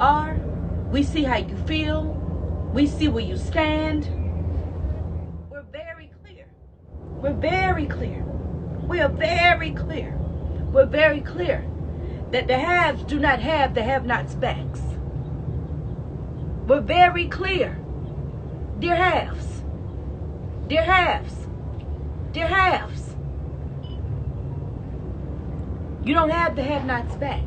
are. We see how you feel. We see where you stand. We're very clear. We're very clear. We are very clear. We're very clear that the haves do not have the have-nots backs. We're very clear. Dear halves. Dear halves. Dear halves. You don't have the have-nots back.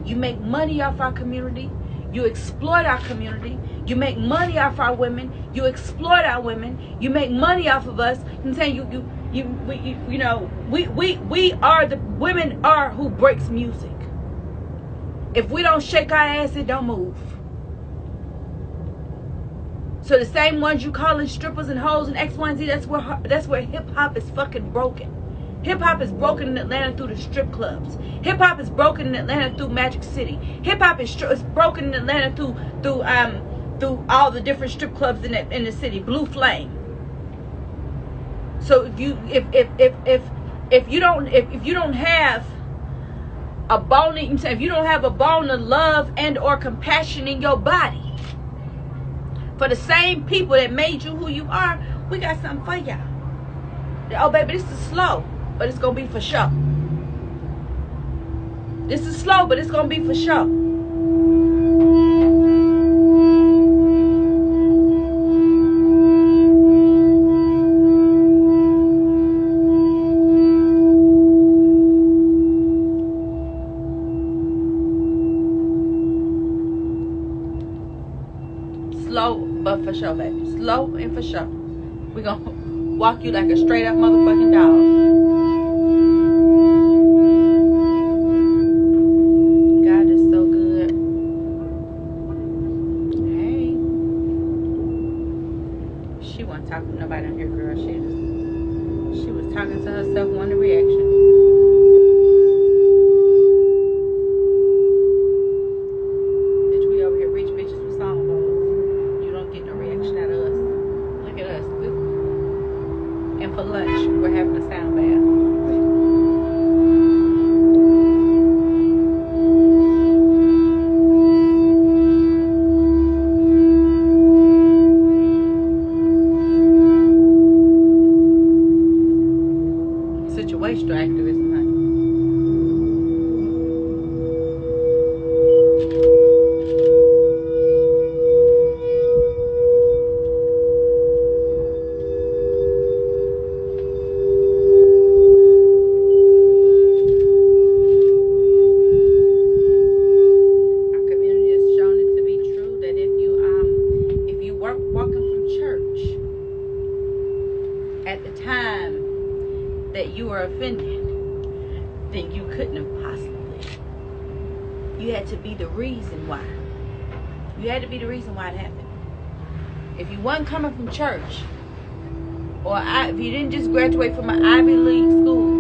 You make money off our community. You exploit our community. You make money off our women. You exploit our women. You make money off of us. I'm saying we are the women are who breaks music. If we don't shake our ass, it don't move. So the same ones you calling strippers and hoes and X, Y, and Z, that's where hip hop is fucking broken. Hip hop is broken in Atlanta through the strip clubs. Hip hop is broken in Atlanta through Magic City. Hip hop is broken in Atlanta through all the different strip clubs in the city. Blue Flame. So if you don't have a bone, if you don't have a bone of love and or compassion in your body for the same people that made you who you are, we got something for y'all. Oh baby, this is slow, but it's gonna be for sure. This is slow, but it's gonna be for sure. Slow, but for sure, baby. Slow and for sure. We're gonna walk you like a straight up motherfucking dog. God is so good. Hey. She wasn't talking to nobody on here, girl. She was talking to herself, wanting a reaction. Bitch, we over here rich bitches with songbirds. You don't get no reaction out of us. Look at us. And for lunch, we're having a sound bath. Situational activism, honey. Our community has shown it to be true that if you weren't walking from church at the time that you were offended, then you couldn't have possibly. You had to be the reason why. You had to be the reason why it happened. If you wasn't coming from church, or if you didn't just graduate from an Ivy League school,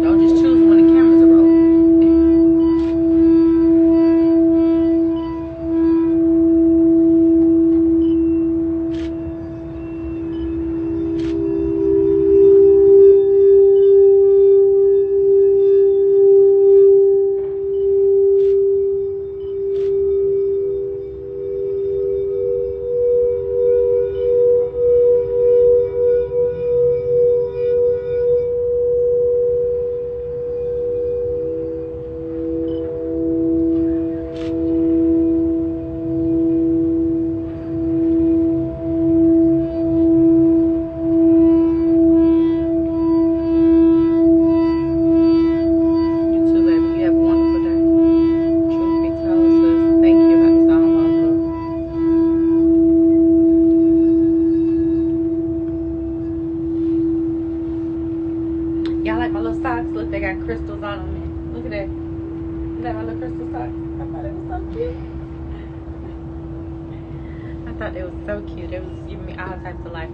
don't just choose when the cameras are rolling. Y'all like my little socks? Look, they got crystals on them. Look at that. You like my little crystal socks? I thought it was so cute. I thought they was so cute. It was giving me all types of life.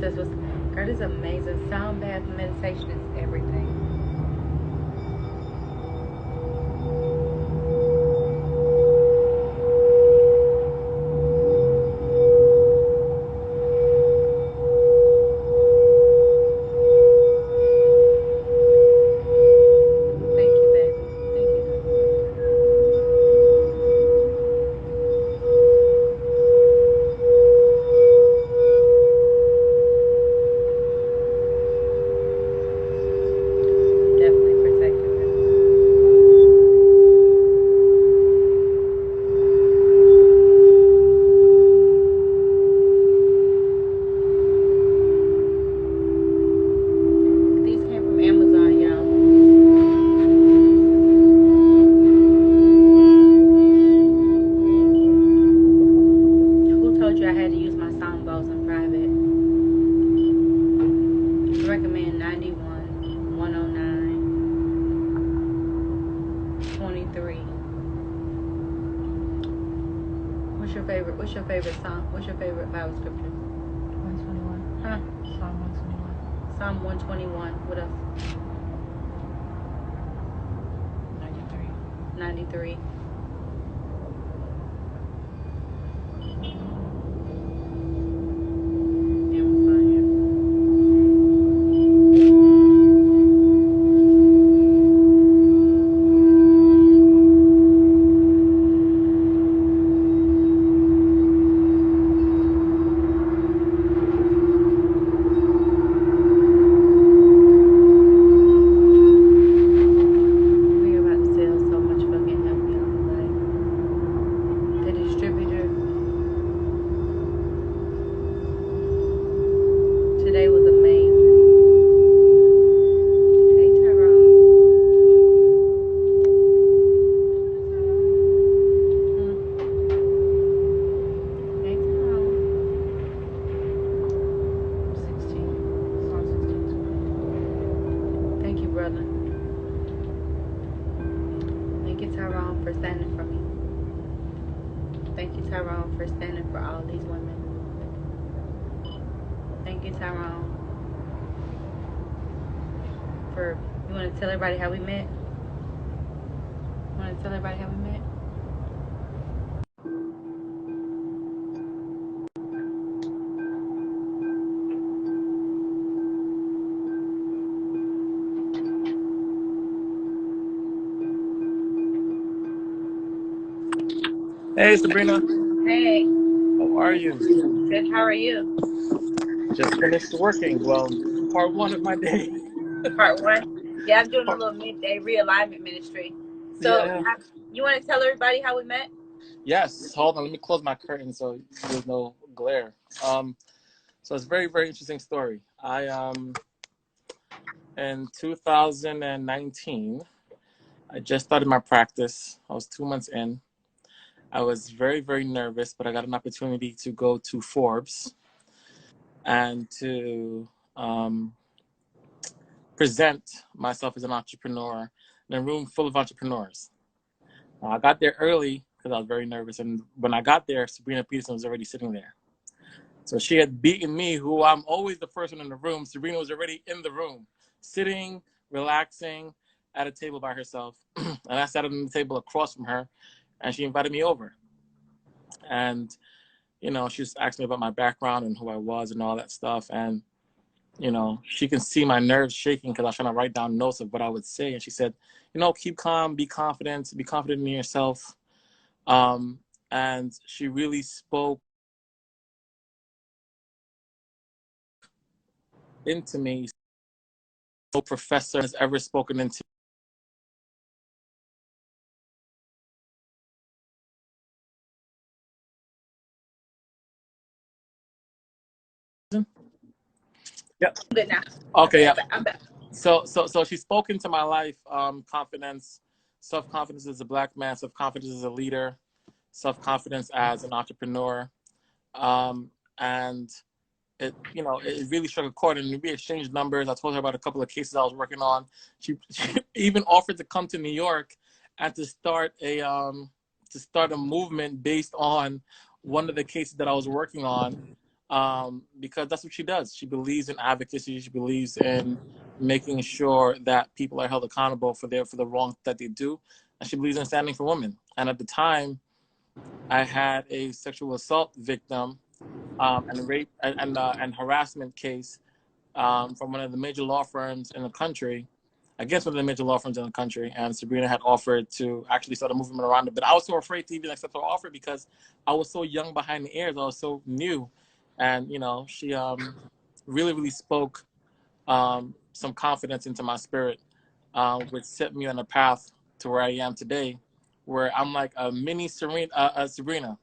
that's what's. God is amazing. Sound bath meditation is everything. Thank you, baby. Thank you. Definitely protective. These came from Amazon, y'all. Who told you I had to use my song bowls in private? I recommend 91, 109, 23. What's your favorite? What's your favorite song? What's your favorite Bible scripture? 121. Huh? Psalm 121. Psalm 121. What else? 93. 93. Amazon, yeah. We're about to sell so much fucking hemp, y'all. Like, the distributor today was amazing. Hey, Tyrone. Hey, Tyrone. 16. Psalm 16. Thank you, brother. Thank you, Tyrone, for standing for me. Thank you, Tyrone, for standing for all these women. Thank you, Tyrone, for. You want to tell everybody how we met? You want to tell everybody how we met? Hey Sabrina, Hey, how are you? good. How are you? Just finished working. Well, part one of my day. Part one. Yeah, I'm doing a little midday realignment ministry. So, Yeah. you want to tell everybody how we met? Yes. Hold on. Let me close my curtain so there's no glare. So it's a very, very interesting story. In 2019, I just started my practice. I was 2 months in. I was very, very nervous, but I got an opportunity to go to Forbes and to present myself as an entrepreneur in a room full of entrepreneurs. I got there early because I was very nervous, and when I got there, Sabrina Patterson was already sitting there. So she had beaten me, who I'm always the first one in the room. Sabrina was already in the room, sitting, relaxing at a table by herself. And I sat at the table across from her, and she invited me over. And, you know, she just asked me about my background and who I was and all that stuff. And, you know, she can see my nerves shaking because I was trying to write down notes of what I would say. And she said, you know, keep calm, be confident in yourself. And she really spoke into me. No professor has ever spoken into me. Yeah. Good now. Okay. Okay, Yeah. I'm back. So she spoke into my life. Confidence, self-confidence as a black man, self-confidence as a leader, self-confidence as an entrepreneur. And it really struck a chord, and we exchanged numbers. I told her about a couple of cases I was working on. She even offered to come to New York and to start a movement based on one of the cases that I was working on. because that's what she does. She believes in advocacy. She believes in making sure that people are held accountable for the wrong that they do, and she believes in standing for women. And at the time, I had a sexual assault victim and rape and harassment case from one of the major law firms in the country, against one of the major law firms in the country. And Sabrina had offered to actually start a movement around it. But I was so afraid to even accept her offer because I was so young behind the ears. I was so new. And, she really, really spoke some confidence into my spirit, which set me on a path to where I am today, where I'm like a mini Sabrina,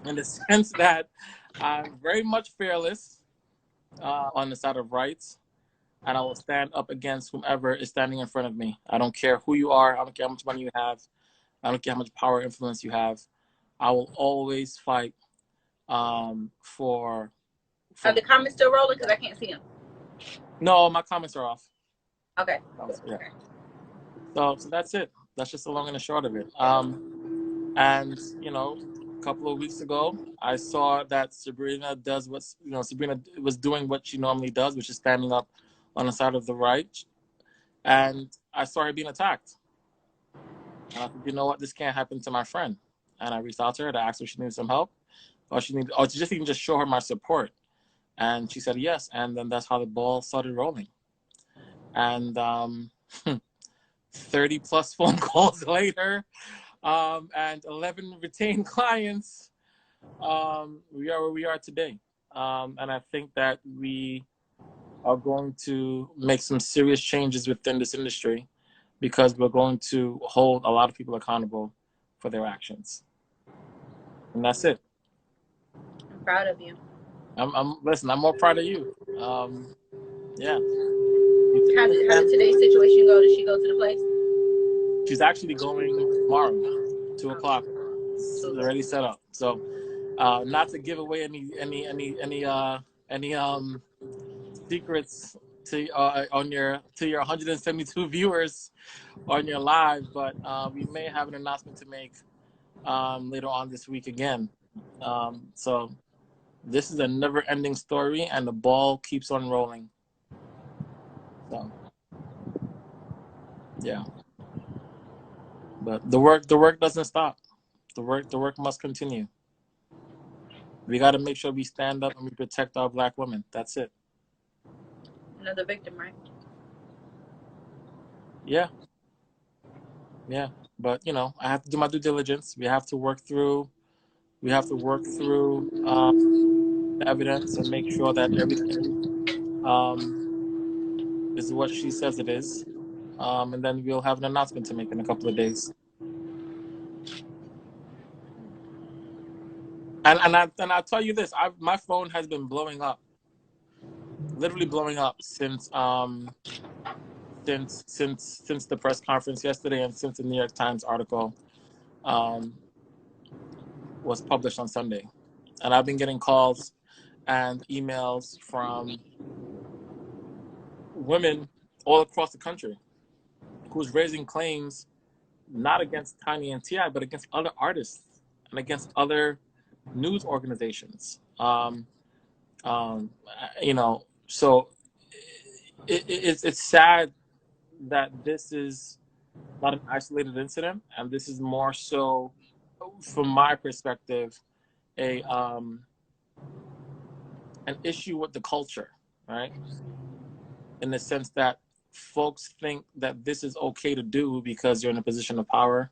in the sense that I'm very much fearless on the side of rights, and I will stand up against whomever is standing in front of me. I don't care who you are. I don't care how much money you have. I don't care how much power or influence you have. I will always fight for. Are the comments still rolling? Because I can't see them. No, my comments are off. Okay. Yeah. So that's it. That's just the long and the short of it. And a couple of weeks ago, I saw that Sabrina does Sabrina was doing what she normally does, which is standing up on the side of the right. And I saw her being attacked. And I said, you know what, this can't happen to my friend. And I reached out to her to ask her if she needed some help, or to just even just show her my support. And she said yes. And then that's how the ball started rolling. And 30 plus phone calls later, and 11 retained clients, we are where we are today. And I think that we are going to make some serious changes within this industry, because we're going to hold a lot of people accountable for their actions. And that's it. I'm proud of you. Listen, I'm more proud of you. Yeah. How did today's situation go? Did she go to the place? She's actually going tomorrow, 2:00. It's already set up. So, not to give away any secrets to your 172 viewers on your live, but we may have an announcement to make later on this week again. So this is a never-ending story, and the ball keeps on rolling. So yeah, but the work doesn't stop. The work must continue. We got to make sure we stand up and we protect our Black women. That's it. Another victim, right? Yeah. But I have to do my due diligence. We have to work through the evidence and make sure that everything is what she says it is. And then we'll have an announcement to make in a couple of days. And I'll tell you this, my phone has been blowing up, literally blowing up since the press conference yesterday, and since the New York Times article was published on Sunday. And I've been getting calls and emails from women all across the country who's raising claims not against Tiny and T.I, but against other artists and against other news organizations. So it's sad that this is not an isolated incident, and this is more so, from my perspective, an issue with the culture, right? In the sense that folks think that this is okay to do because you're in a position of power,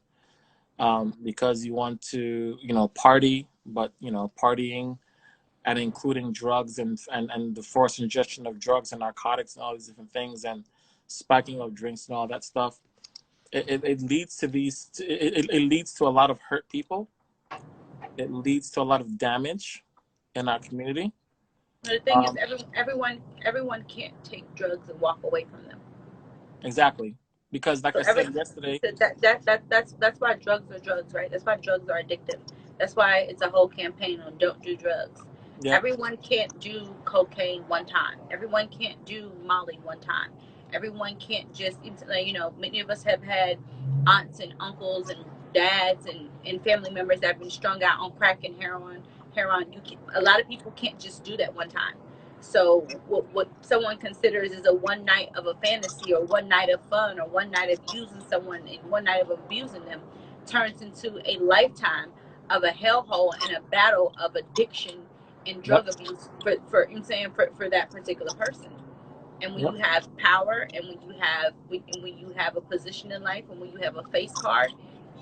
because you want to, party, but partying and including drugs and the forced ingestion of drugs and narcotics and all these different things, and spiking of drinks and all that stuff. It leads to it leads to a lot of hurt people. It leads to a lot of damage in our community. The thing is, everyone can't take drugs and walk away from them. Exactly, because like I said yesterday, that's why drugs are drugs, right? That's why drugs are addictive. That's why it's a whole campaign on don't do drugs. Yep. Everyone can't do cocaine one time. Everyone can't do Molly one time. Everyone can't just, many of us have had aunts and uncles and dads and family members that have been strung out on crack and heroin Heron, a lot of people can't just do that one time. So what someone considers is a one night of a fantasy or one night of fun or one night of using someone and one night of abusing them turns into a lifetime of a hellhole and a battle of addiction and Yep. drug abuse for I'm saying for that particular person. And when Yep. you have power and when you have a position in life and when you have a face card,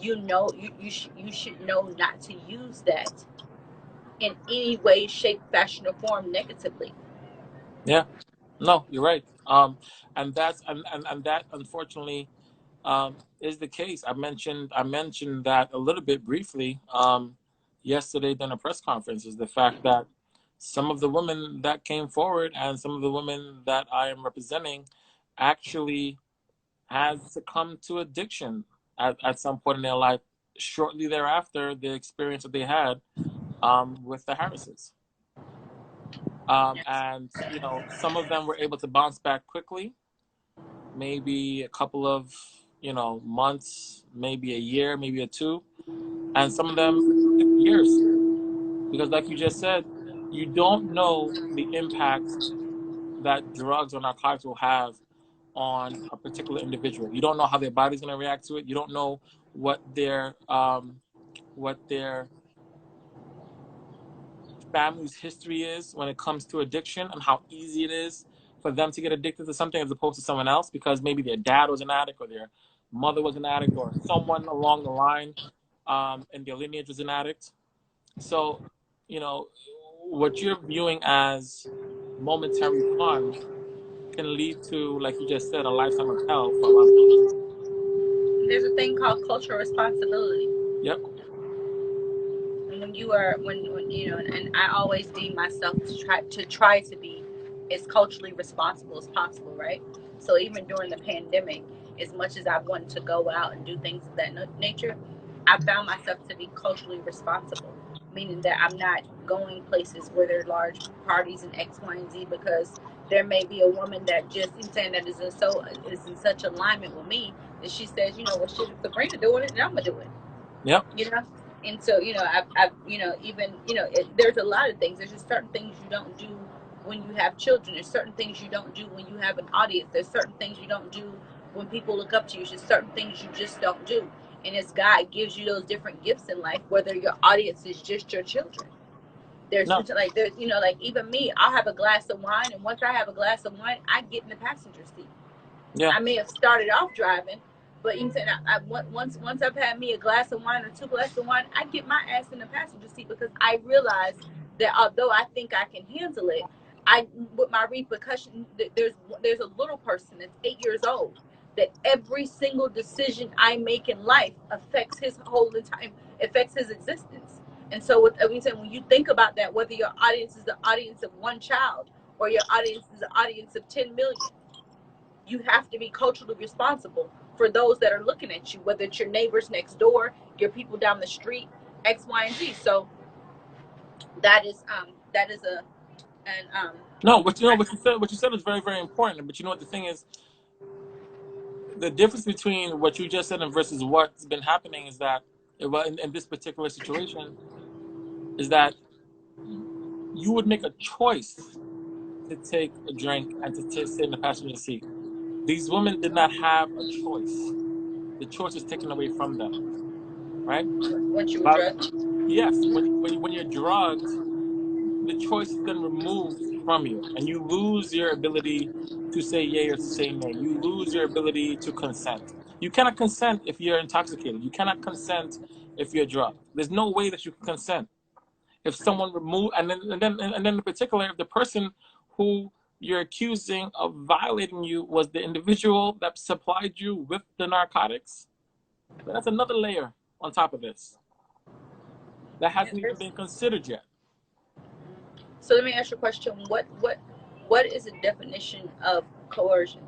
you know you should know not to use that in any way, shape, fashion, or form negatively. Yeah. No, you're right. And that's and that unfortunately is the case. I mentioned that a little bit briefly yesterday during a press conference. Is the fact that some of the women that came forward and some of the women that I am representing actually had succumbed to addiction at some point in their life shortly thereafter the experience that they had with the Harrises. And some of them were able to bounce back quickly, maybe a couple of months, maybe a year, maybe a two, and some of them took years because, like you just said, you don't know the impact that drugs or narcotics will have on a particular individual. You don't know how their body's going to react to it. You don't know what their family's history is when it comes to addiction and how easy it is for them to get addicted to something as opposed to someone else because maybe their dad was an addict or their mother was an addict or someone along the line in their lineage was an addict. So, you know, what you're viewing as momentary fun can lead to, like you just said, a lifetime of hell for a lot of people. There's a thing called cultural responsibility. Yep. And when you are when and I always deem myself to try to be as culturally responsible as possible, right? So even during the pandemic, as much as I wanted to go out and do things of that nature, I found myself to be culturally responsible, meaning that I'm not going places where there are large parties and X, Y, and Z because there may be a woman that just in saying that is in such alignment with me that she says, well, shit, if Sabrina doing it, then I'm gonna do it. Yep. you know and so I've even there's a lot of things. There's just certain things you don't do when you have children. There's certain things you don't do when you have an audience. There's certain things you don't do when people look up to you. There's just certain things you just don't do. And as God gives you those different gifts in life, whether your audience is just your children, there's No. like there's like even me, I'll have a glass of wine, and once I have a glass of wine, I get in the passenger seat. Yeah. I may have started off driving, but you said once I've had me a glass of wine or two glasses of wine, I get my ass in the passenger seat because I realize that although I think I can handle it, I with my repercussion, there's a little person that's 8 years old that every single decision I make in life affects his whole entire affects his existence. And so with I mean, when you think about that, whether your audience is the audience of one child or your audience is the audience of 10 million, you have to be culturally responsible for those that are looking at you, whether it's your neighbors next door, your people down the street, X, Y, and Z. So that is a and No. What you said is very, very important. But you know what the thing is, the difference between what you just said and versus what's been happening is that, well, in this particular situation, is that you would make a choice to take a drink and to sit in the passenger seat. These women did not have a choice. The choice was taken away from them, right? once you were But drugged. yes, when you're drugged, the choice is then removed from you, and you lose your ability to say yay or to say nay. You lose your ability to consent. You cannot consent if you're intoxicated. You cannot consent if you're drugged. There's no way that you can consent. If someone remove and then in particular, if the person who you're accusing of violating you was the individual that supplied you with the narcotics, then that's another layer on top of this that hasn't even been considered yet. So let me ask you a question. What is the definition of coercion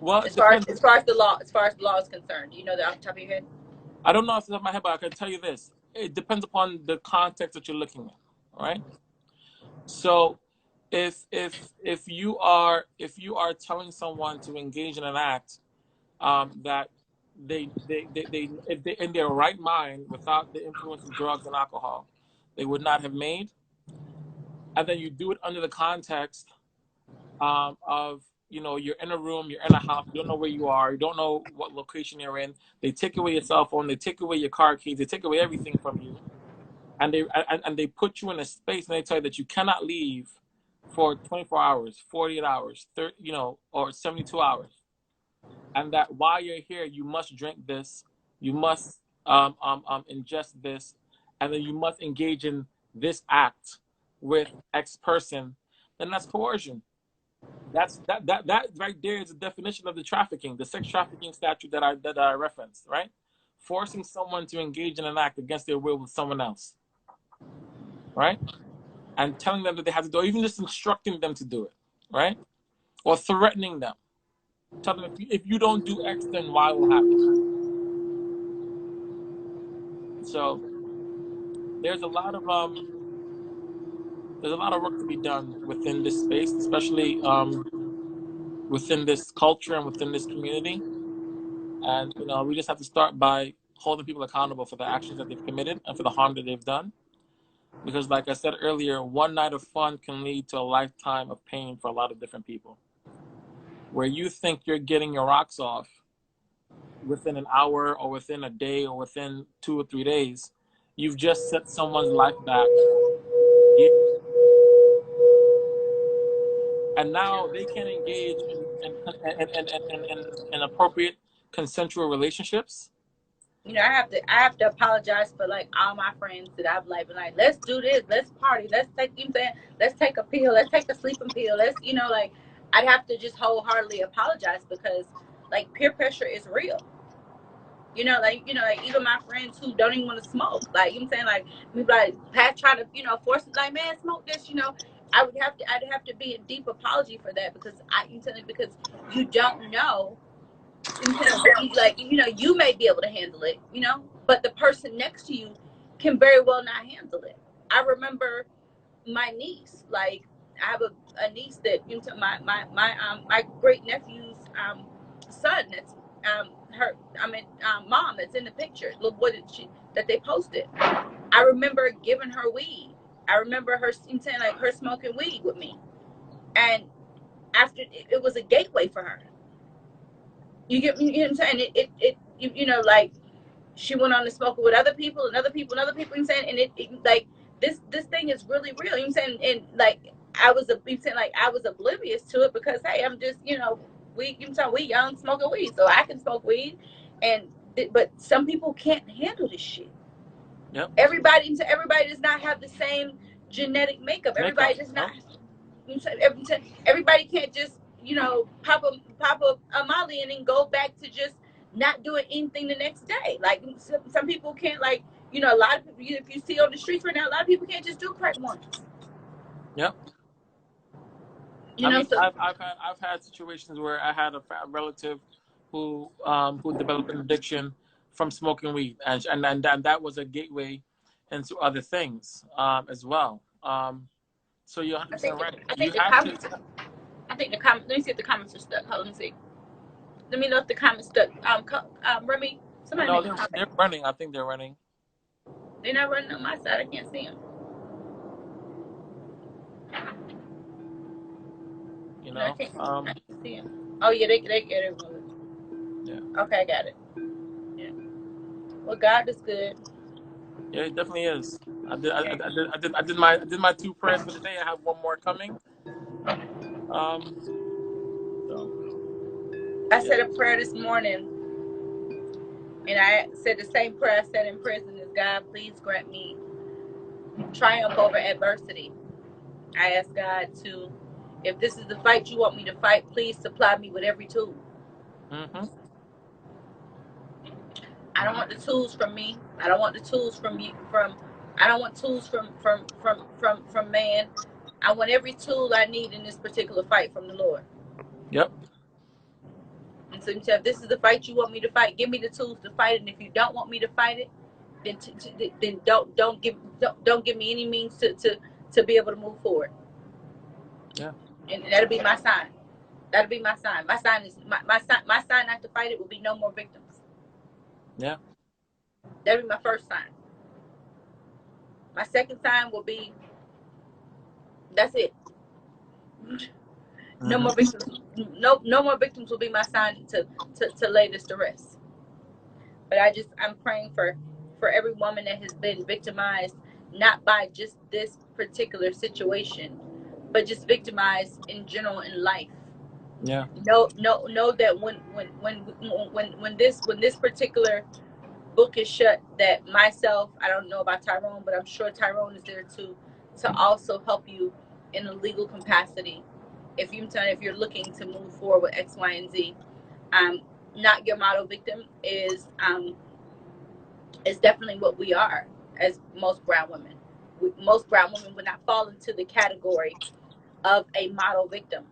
Well, as it far as depends. the law is concerned? Do you know that off the top of your head? I don't know off the top of my head, but I can tell you this: it depends upon the context that you're looking at. All right. So, if you are telling someone to engage in an act that if they in their right mind, without the influence of drugs and alcohol, they would not have made. And then you do it under the context of, you're in a room, you're in a house, you don't know where you are, you don't know what location you're in. They take away your cell phone, they take away your car keys, they take away everything from you, and they put you in a space, and they tell you that you cannot leave for 24 hours, 48 hours, 30, or 72 hours, and that while you're here, you must drink this, you must ingest this, and then you must engage in this act with X person. Then that's coercion. That right there is the definition of the trafficking, the sex trafficking statute that I referenced, right? Forcing someone to engage in an act against their will with someone else, right? And telling them that they have to do it, even just instructing them to do it, right? Or threatening them. Tell them if you don't do X, then Y will happen. So there's a lot of work to be done within this space, especially within this culture and within this community. And we just have to start by holding people accountable for the actions that they've committed and for the harm that they've done. Because like I said earlier, one night of fun can lead to a lifetime of pain for a lot of different people. Where you think you're getting your rocks off within an hour or within a day or within 2 or 3 days, you've just set someone's life back. And now they can engage in appropriate consensual relationships. I have to apologize for like all my friends that I've like been like, let's do this, let's party, let's take, let's take a pill, let's take a sleeping pill, let's, like, I'd have to just wholeheartedly apologize because like peer pressure is real. Like even my friends who don't even want to smoke, like like we like Pat try to force it, like, man, smoke this, I'd have to be a deep apology for that because because you don't know. Like you may be able to handle it, but the person next to you can very well not handle it. I remember my niece, like I have a niece that my great nephew's son, that's her mom that's in the picture, look what that they posted. I remember giving her weed. I remember her saying like her smoking weed with me, and after it was a gateway for her. You get me? You know what I'm saying? It like she went on to smoke with other people and other people and other people. You know what I'm saying? And it like this thing is really real. You know what I'm saying? And like I was oblivious to it because hey, I'm just we young smoking weed, so I can smoke weed, and but some people can't handle this shit. Yep. Everybody does not have the same genetic makeup. Everybody does not. Everybody can't just pop a Molly and then go back to just not doing anything the next day. Like some people can't, like a lot of people, if you see on the streets right now, a lot of people can't just do crack once. Yep. I've had situations where I had a relative who developed an addiction from smoking weed, and that was a gateway into other things as well. So you're 100% right. I think the comments. Let me see if the comments are stuck. Hold on, let me see. Let me know if the comments stuck. Remy, somebody. No, they're running. I think they're running. They're not running on my side. I can't see them. I can't see them. Oh yeah, they get it. Yeah. Okay, I got it. Yeah. Well, God is good. Yeah, it definitely is. I did my 2 prayers for the day. I have 1 more coming. So I said a prayer this morning, and I said the same prayer I said in prison: is God, please grant me triumph over adversity. I asked God to, if this is the fight you want me to fight, please supply me with every tool. Mm-hmm. I don't want the tools from me. I don't want the tools from you. I don't want tools from man. I want every tool I need in this particular fight from the Lord. Yep. And so you said, if this is the fight you want me to fight, give me the tools to fight it. And if you don't want me to fight it, then don't give me any means to be able to move forward. Yeah. And that'll be my sign. That'll be my sign. My sign is my sign not to fight it will be no more victims. Yeah. That'll be my first sign. My second sign will be, that's it. No Mm-hmm. more victims. No more victims will be my sign to lay this to rest. But I'm praying for every woman that has been victimized, not by just this particular situation, but just victimized in general in life. Yeah. Know that when this particular book is shut, that myself, I don't know about Tyrone, but I'm sure Tyrone is there to also help you in a legal capacity. If you're looking to move forward with X, Y, and Z, not your model victim is definitely what we are as most brown women. Most brown women would not fall into the category of a model victim.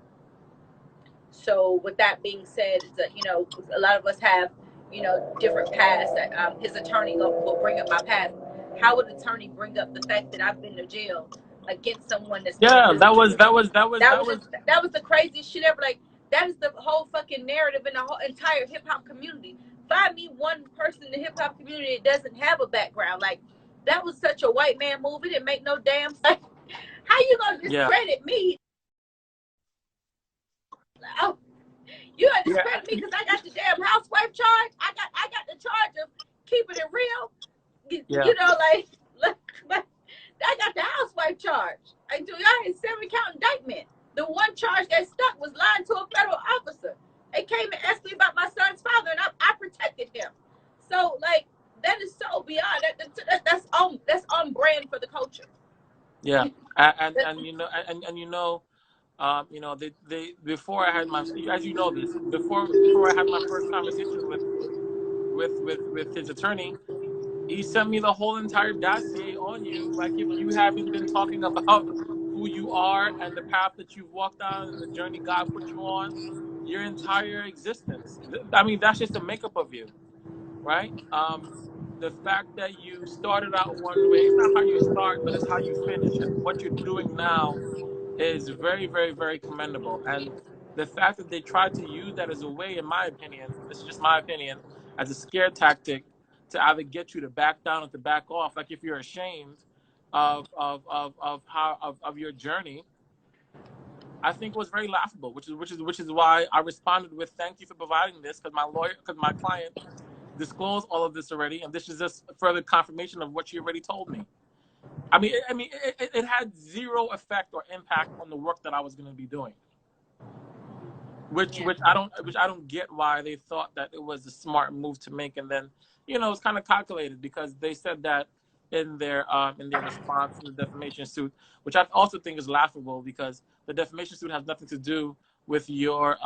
So with that being said, is that a lot of us have different paths. That his attorney will bring up my past. How would an attorney bring up the fact that I've been to jail against someone that's been Yeah. convicted? That was the craziest shit ever. Like, that is the whole fucking narrative in the whole entire hip hop community. Find me one person in the hip hop community that doesn't have a background. Like, that was such a white man move. It didn't make no damn sense. How you gonna Yeah. discredit me? Oh, you gonna Yeah. discredit me because I got the damn housewife charge? I got the charge of keeping it real. Yeah. Like, I got the housewife charge. I had 7-count indictment. The one charge that stuck was lying to a federal officer. They came and asked me about my son's father, and I protected him. So, like, that is so beyond that's on brand for the culture. Yeah. And they before I had my, as you know this, before I had my first conversation with his attorney, he sent me the whole entire dossier on you. Like, if you haven't been talking about who you are and the path that you've walked on and the journey God put you on your entire existence. I mean, that's just the makeup of you, right? The fact that you started out one way, it's not how you start, but it's how you finish. And what you're doing now is very, very, very commendable. And the fact that they tried to use that as a way, in my opinion, this is just my opinion, as a scare tactic to either get you to back down or to back off, like if you're ashamed of your journey, I think was very laughable, which is why I responded with thank you for providing this, because my client disclosed all of this already, and this is just further confirmation of what you already told me. It had zero effect or impact on the work that I was going to be doing, which Yeah. I don't get why they thought that it was a smart move to make, and then it's kind of calculated because they said that in their response in the defamation suit, which I also think is laughable because the defamation suit has nothing to do with your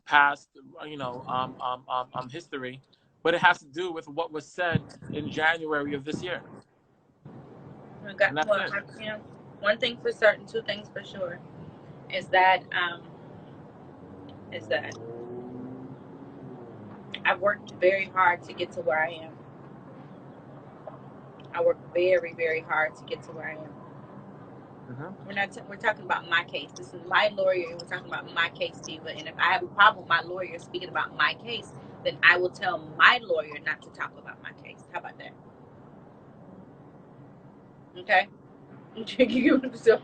past history, but it has to do with what was said in January of this year. And that's it. One thing for certain, two things for sure, is that is that I've worked very hard to get to where I am. I worked very, very hard to get to where I am. Mm-hmm. We're talking about my case. This is my lawyer, and we're talking about my case, Diva. And if I have a problem with my lawyer speaking about my case, then I will tell my lawyer not to talk about my case. How about that? Okay. So,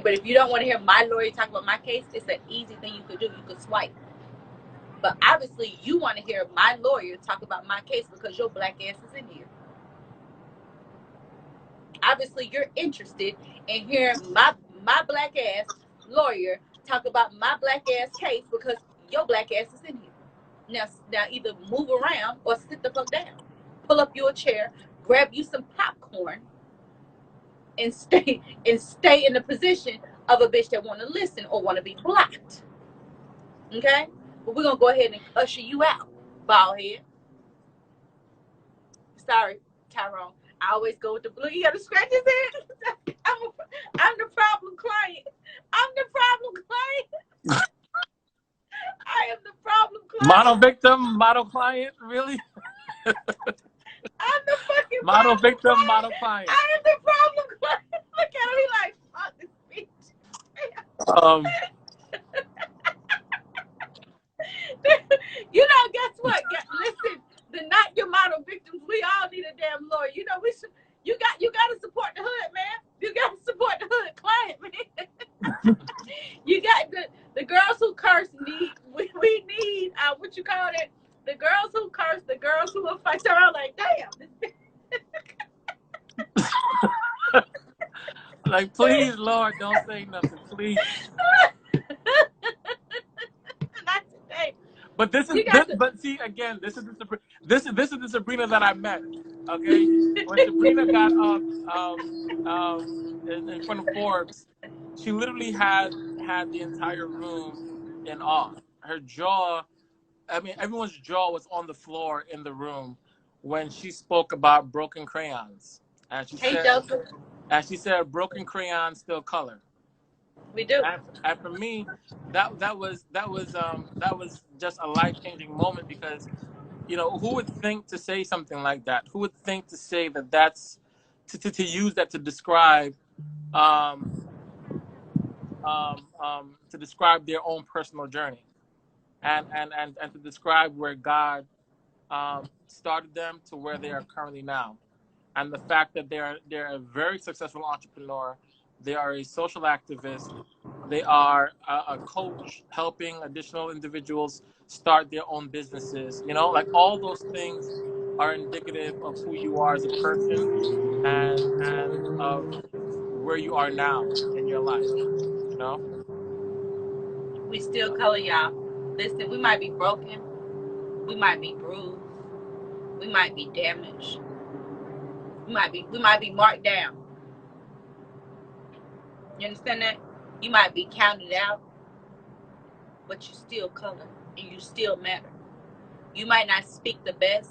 but if you don't want to hear my lawyer talk about my case, it's an easy thing you could do. You could swipe. But obviously, you want to hear my lawyer talk about my case because your black ass is in here. Obviously, you're interested in hearing my black ass lawyer talk about my black ass case because your black ass is in here. Now either move around or sit the fuck down. Pull up your chair, grab you some popcorn, and stay in the position of a bitch that want to listen or want to be blocked. Okay? But we're gonna go ahead and usher you out, bald head. Sorry, Tyrone. I always go with the blue. You gotta scratch his head. I'm the problem client. I'm the problem client. I am the problem Model client. victim, model client, really? I'm the fucking Model problem victim, client. model client. I am the problem client. Look at him. He like, fuck this bitch. Um, Guess what? Listen. you got to support the hood, man. You got to support the hood client, man. You got the girls who curse need. We need what you call it? The girls who curse, the girls who will fight around like, damn. Like, please, Lord, don't say nothing, please. Not today. But this is this. But see, again, this is the Sabrina that I met. Okay, when Sabrina got up in front of Forbes, she literally had the entire room in awe. Her jaw, I mean, everyone's jaw was on the floor in the room when she spoke about broken crayons, and she said, broken crayons still color. We do. And for me, that was just a life-changing moment, because who would think to say something like that? Who would think to say that that's to use that to describe um, to describe their own personal journey, and to describe where God started them to where they are currently now, and the fact that they're a very successful entrepreneur, they are a social activist, they are a coach helping additional individuals start their own businesses. Like, all those things are indicative of who you are as a person, and of where you are now in your life. We still color, y'all. Listen, we might be broken, we might be bruised, we might be damaged, we might be marked down. You understand that? You might be counted out, but you still color and you still matter. You might not speak the best.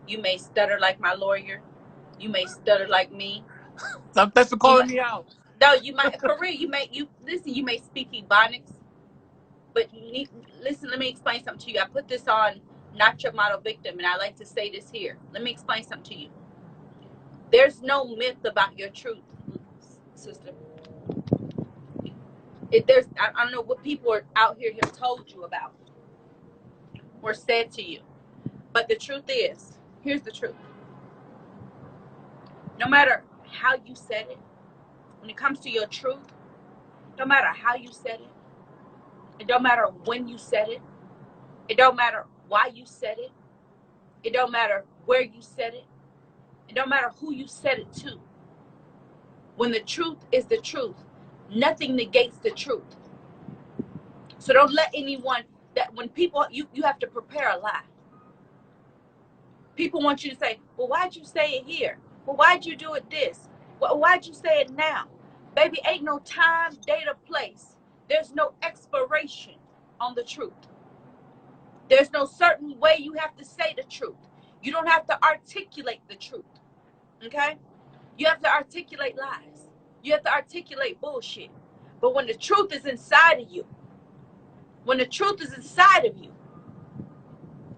You may stutter like my lawyer. You may stutter like me. Thanks for calling me out. No, you might, for real, you may speak Ebonics, but listen, let me explain something to you. I put this on Not Your Model Victim, and I like to say this here. Let me explain something to you. There's no myth about your truth, sister. I don't know what people are out here have told you about or said to you, but the truth is, here's the truth. No matter how you said it, when it comes to your truth, no matter how you said it, it don't matter when you said it, it don't matter why you said it, it don't matter where you said it, it don't matter who you said it to. When the truth is the truth, nothing negates the truth. So don't let anyone, that when people, you have to prepare a lie. People want you to say, well, why'd you say it here? Well, why'd you do it this? Well, why'd you say it now? Baby, ain't no time, date, or place. There's no expiration on the truth. There's no certain way you have to say the truth. You don't have to articulate the truth. Okay? You have to articulate lies. You have to articulate bullshit. But when the truth is inside of you,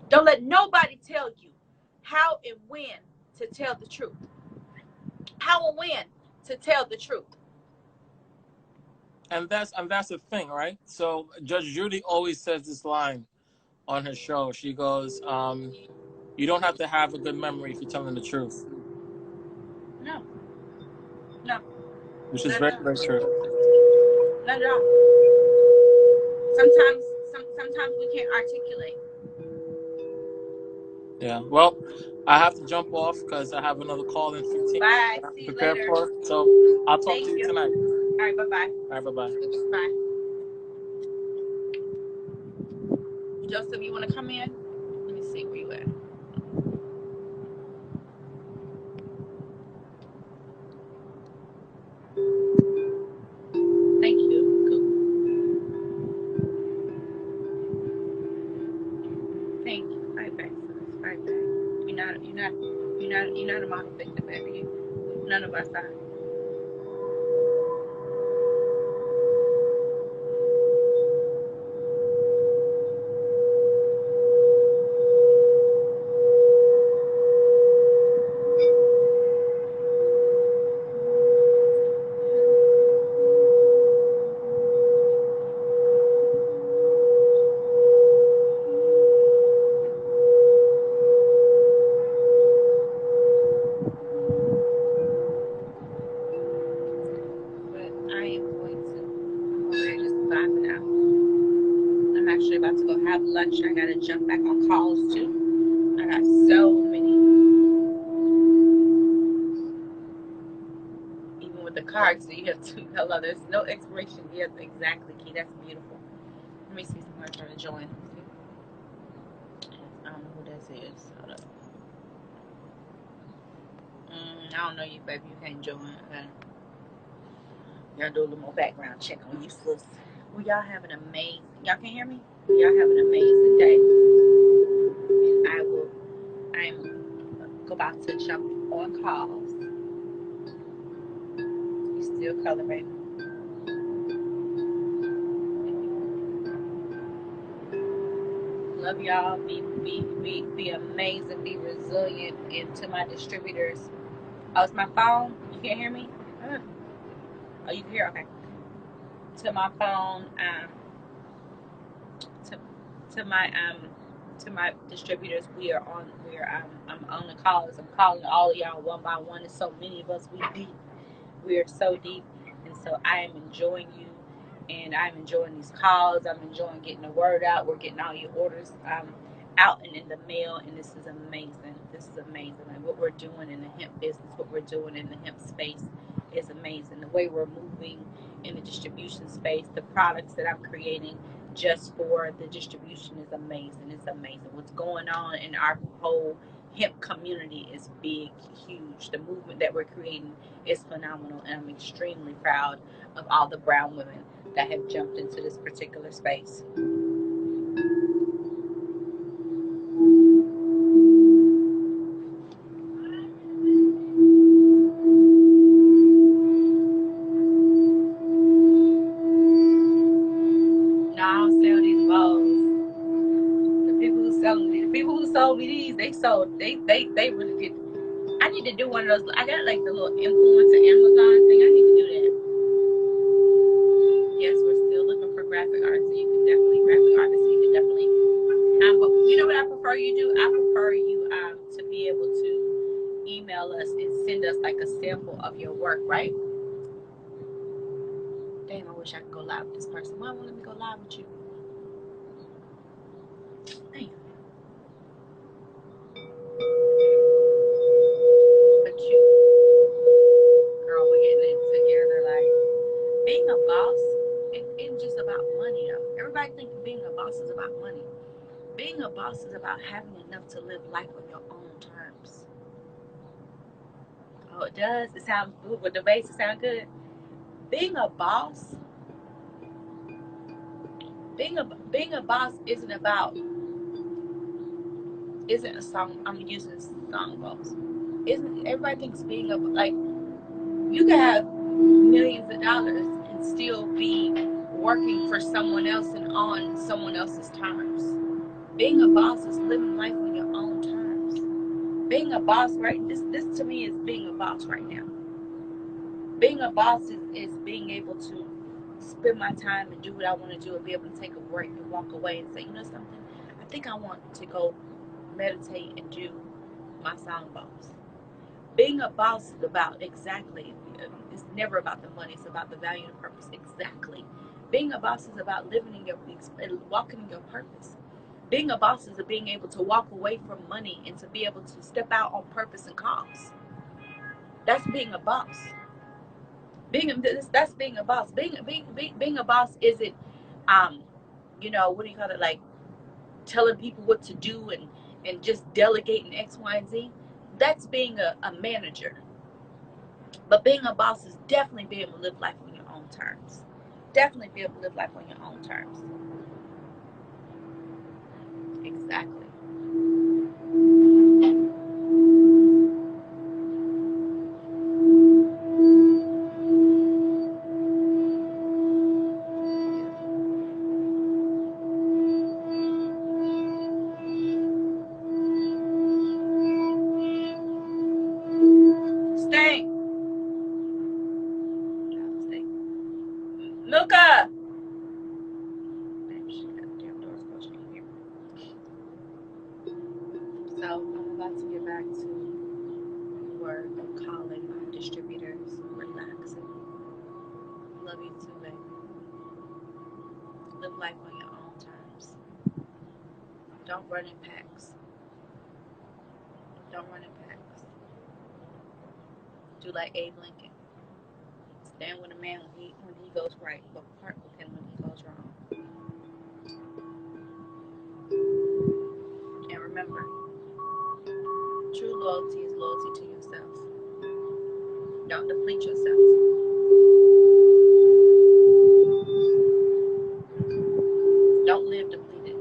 don't let nobody tell you how and when to tell the truth. How and when to tell the truth. And that's the thing, right? So Judge Judy always says this line on her show. She goes, you don't have to have a good memory if you're telling the truth. No. Which is very, very true. Not at all. Sometimes we can't articulate. Yeah. Well, I have to jump off because I have another call in 15. Bye. See you later. For. So I'll talk to you tonight. All right. Bye-bye. All right. Bye-bye. Bye. Joseph, you want to come in? Let me see where you at. Thank you. Cool. Thank you. Right back, sis. Right back. You're not a model victim, baby. None of us are. gosh, I gotta jump back on calls too. I got so many. Even with the cards, so you have to, hello, there's no expiration. Yes, exactly, Key. That's beautiful. Let me see someone trying to join. I don't know who this is. Hold up. I don't know you, baby. You can't join. Okay. Y'all do a little more background check on you, sis. Well, y'all have an amazing. Y'all can hear me? Y'all have an amazing day. And I'm about to jump on calls. You still color, baby. Love y'all. Be amazing. Be resilient. And to my distributors. Oh, it's my phone. You can't hear me? Oh, you can hear? Okay. To my phone. To my distributors, I'm on the calls. I'm calling all of y'all one by one. There's so many of us. We are so deep, and so I am enjoying you, and I'm enjoying these calls. I'm enjoying getting the word out. We're getting all your orders out and in the mail, and this is amazing. This is amazing. Like what we're doing in the hemp business, what we're doing in the hemp space is amazing. The way we're moving in the distribution space, the products that I'm creating just for the distribution is amazing. It's amazing. What's going on in our whole hemp community is big, huge. The movement that we're creating is phenomenal, and I'm extremely proud of all the brown women that have jumped into this particular space. No, I don't sell these bowls. The people who sold me these, they really did. I need to do one of those. I got like the little influencer Amazon thing. I need to do that. Yes, we're still looking for graphic artists. So you can definitely graphic artists. So you can definitely. But you know what I prefer you do? I prefer you to be able to email us and send us like a sample of your work, right? Damn, I wish I could go live with this person. Why won't let me go live with you? Damn. But you, girl, we're getting it together. Like being a boss, it ain't just about money though. Everybody thinks being a boss is about money. Being a boss is about having enough to live life on your own terms. Oh, it does. It sounds good with the bass. It sounds good. Being a boss, being a boss isn't a song. I'm using song boss. Isn't everybody thinks being a like you can have millions of dollars and still be working for someone else and on someone else's terms. Being a boss is living life on your own terms. Being a boss, right? This to me is being a boss right now. Being a boss is being able to spend my time and do what I want to do and be able to take a break and walk away and say, you know something? I think I want to go meditate and do my song boss. Being a boss is about exactly, it's never about the money, it's about the value and purpose. Exactly. Being a boss is about living in your, walking in your purpose. Being a boss is being able to walk away from money and to be able to step out on purpose and cause. That's being a boss. That's being a boss. Being a boss isn't, what do you call it? Like telling people what to do and just delegating X, Y, and Z. That's being a manager. But being a boss is definitely being able to live life on your own terms. Definitely be able to live life on your own terms. Exactly. Stay. Milka. So I'm about to get back to work. I'm calling my distributors, relaxing. Love you too, baby. Live life on your own terms. Don't run in packs. Don't run in packs. Do like Abe Lincoln. Stand with a man when he goes right, but part with him when he goes wrong. And remember, true loyalty is loyalty to yourself. Don't deplete yourself. Don't live depleted.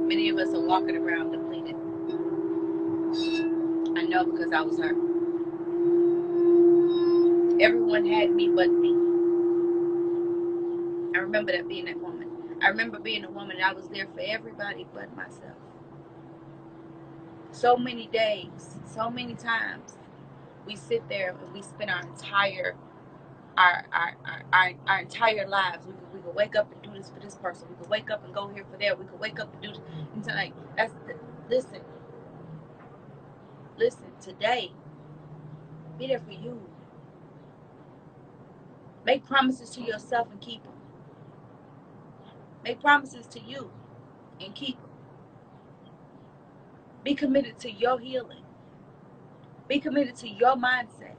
Many of us are walking around depleted. I know because I was hurt. Everyone had me but me. I remember that being that woman. I remember being a woman that I was there for everybody but myself. So many days, so many times, we sit there and we spend our entire lives. We could wake up and do this for this person. We could wake up and go here for that. We could wake up and do this. And like, listen. Today, be there for you. Make promises to yourself and keep them. Make promises to you and keep them. Be committed to your healing. Be committed to your mindset.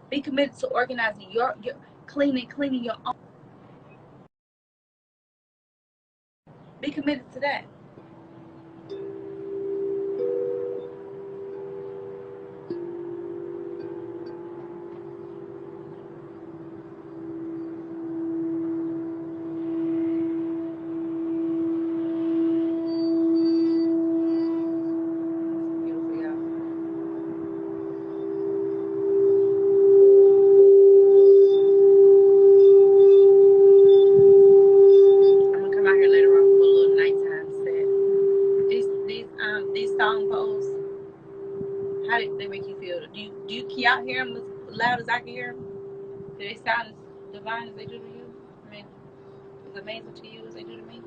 Be committed to organizing your cleaning your own. Be committed to that. These song posts, how do they make you feel? Do you y'all hear them as loud as I can hear them? Do they sound as divine as they do to you? I mean, as amazing to you as they do to me?